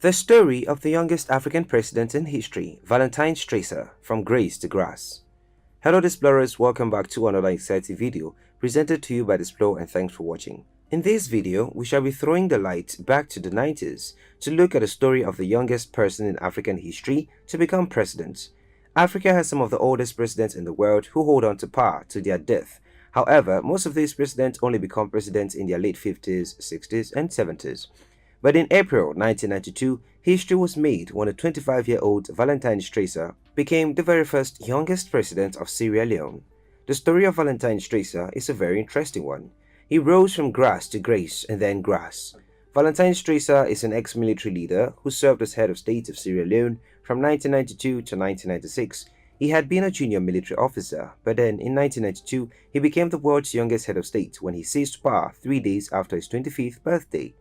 The story of the youngest African president in history, Valentine Stresser, from grace to grass. Hello explorers, welcome back to another exciting video presented to you by Displore, and thanks for watching. In this video, we shall be throwing the light back to the 90s to look at the story of the youngest person in African history to become president. Africa has some of the oldest presidents in the world who hold on to power to their death. However, most of these presidents only become presidents in their late 50s, 60s, and 70s. But in April 1992, history was made when a 25-year-old Valentine Stresser became the very first youngest president of Sierra Leone. The story of Valentine Stresser is a very interesting one. He rose from grass to grace and then grass. Valentine Stresser is an ex-military leader who served as head of state of Sierra Leone from 1992 to 1996. He had been a junior military officer, but then in 1992, he became the world's youngest head of state when he seized power 3 days after his 25th birthday.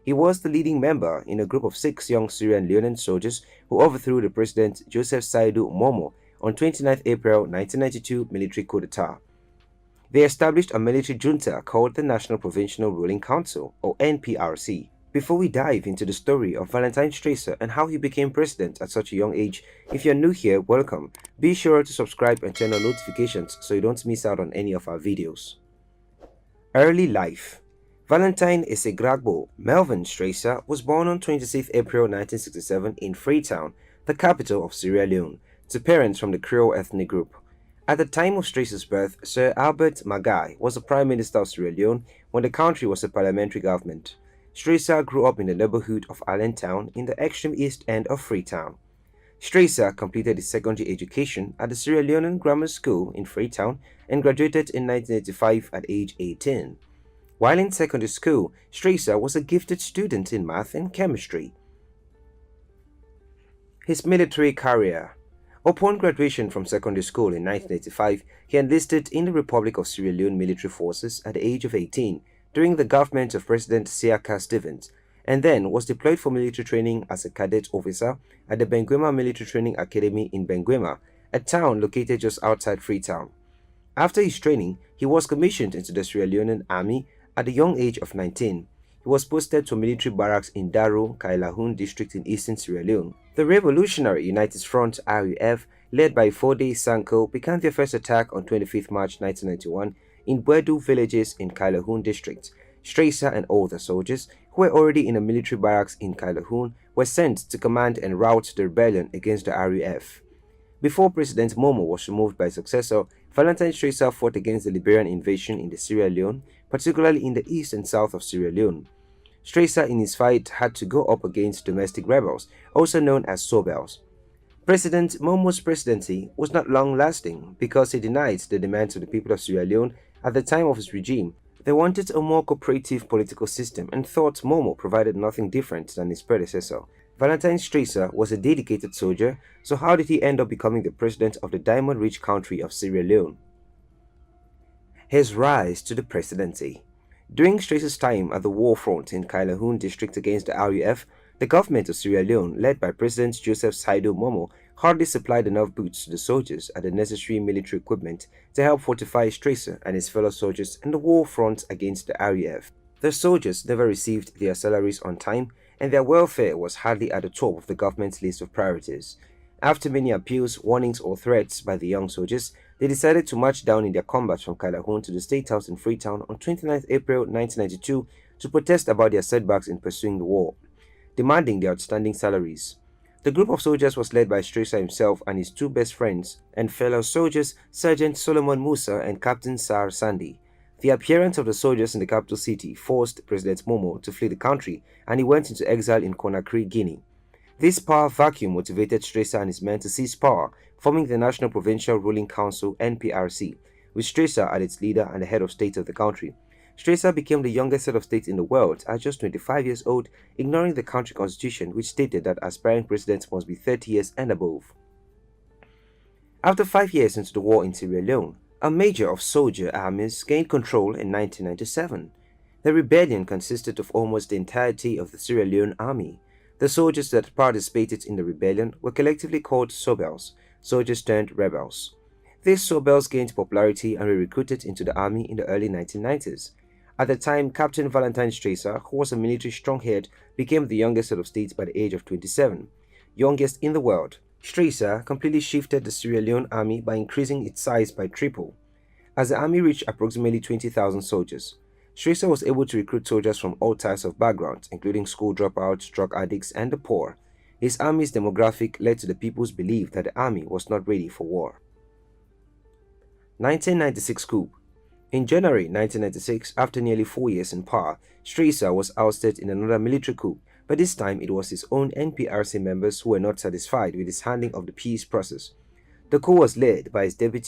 He was the leading member in a group of 6 young Sierra Leonean soldiers who overthrew the president Joseph Saidu Momo on 29 April 1992 military coup d'etat. They established a military junta called the National Provincial Ruling Council, or NPRC. Before we dive into the story of Valentine Stresser and how he became president at such a young age, if you're new here, welcome. Be sure to subscribe and turn on notifications so you don't miss out on any of our videos. Early life. Valentine Esegragbo Melvin Stresser was born on 26 April 1967 in Freetown, the capital of Sierra Leone, to parents from the Creole ethnic group. At the time of Stresser's birth, Sir Albert Magai was the Prime Minister of Sierra Leone when the country was a parliamentary government. Stresser grew up in the neighborhood of Allentown in the extreme east end of Freetown. Stresser completed his secondary education at the Sierra Leonean Grammar School in Freetown and graduated in 1985 at age 18. While in secondary school, Stresser was a gifted student in math and chemistry. His military career. Upon graduation from secondary school in 1985, he enlisted in the Republic of Sierra Leone military forces at the age of 18 during the government of President Siaka Stevens, and then was deployed for military training as a cadet officer at the Benguema Military Training Academy in Benguema, a town located just outside Freetown. After his training, he was commissioned into the Sierra Leonean Army at the young age of 19. He was posted to a military barracks in Daro, Kailahun district in eastern Sierra Leone. The Revolutionary United Front (RUF), led by Fode Sanko, began their first attack on 25 March 1991 in Bwedu villages in Kailahun district. Stresser and all the soldiers, who were already in a military barracks in Kailahun, were sent to command and rout the rebellion against the RUF. Before President Momo was removed by his successor, Valentine Stresser fought against the Liberian invasion in the Sierra Leone, particularly in the east and south of Sierra Leone. Stresser in his fight had to go up against domestic rebels, also known as Sobels. President Momo's presidency was not long-lasting because he denied the demands of the people of Sierra Leone at the time of his regime. They wanted a more cooperative political system and thought Momo provided nothing different than his predecessor. Valentine Stresser was a dedicated soldier, so how did he end up becoming the president of the diamond-rich country of Sierra Leone? His rise to the presidency. During Stresser's time at the war front in Kailahun district against the RUF, the government of Sierra Leone, led by President Joseph Saidu Momo, hardly supplied enough boots to the soldiers and the necessary military equipment to help fortify Stresser and his fellow soldiers in the war front against the RUF. The soldiers never received their salaries on time, and their welfare was hardly at the top of the government's list of priorities. After many appeals, warnings, or threats by the young soldiers, they decided to march down in their combat from Kailahun to the State House in Freetown on 29 April 1992 to protest about their setbacks in pursuing the war, demanding their outstanding salaries. The group of soldiers was led by Stresser himself and his 2 best friends and fellow soldiers, Sergeant Solomon Musa and Captain Sar Sandy. The appearance of the soldiers in the capital city forced President Momo to flee the country, and he went into exile in Conakry, Guinea. This power vacuum motivated Stresser and his men to seize power, forming the National Provincial Ruling Council (NPRC), with Stresser as its leader and the head of state of the country. Stresser became the youngest head of state in the world at just 25 years old, ignoring the country constitution, which stated that aspiring presidents must be 30 years and above. After 5 years into the war in Sierra Leone, a major of soldier armies gained control in 1997. The rebellion consisted of almost the entirety of the Sierra Leone army. The soldiers that participated in the rebellion were collectively called Sobels, soldiers turned rebels. These Sobels gained popularity and were recruited into the army in the early 1990s. At the time, Captain Valentine Stresser, who was a military stronghead, became the youngest head of state by the age of 27, youngest in the world. Stresser completely shifted the Sierra Leone army by increasing its size by triple. As the army reached approximately 20,000 soldiers, Stresser was able to recruit soldiers from all types of backgrounds, including school dropouts, drug addicts, and the poor. His army's demographic led to the people's belief that the army was not ready for war. 1996 coup. In January 1996, after nearly 4 years in power, Stresser was ousted in another military coup, but this time it was his own NPRC members who were not satisfied with his handling of the peace process. The coup was led by his deputy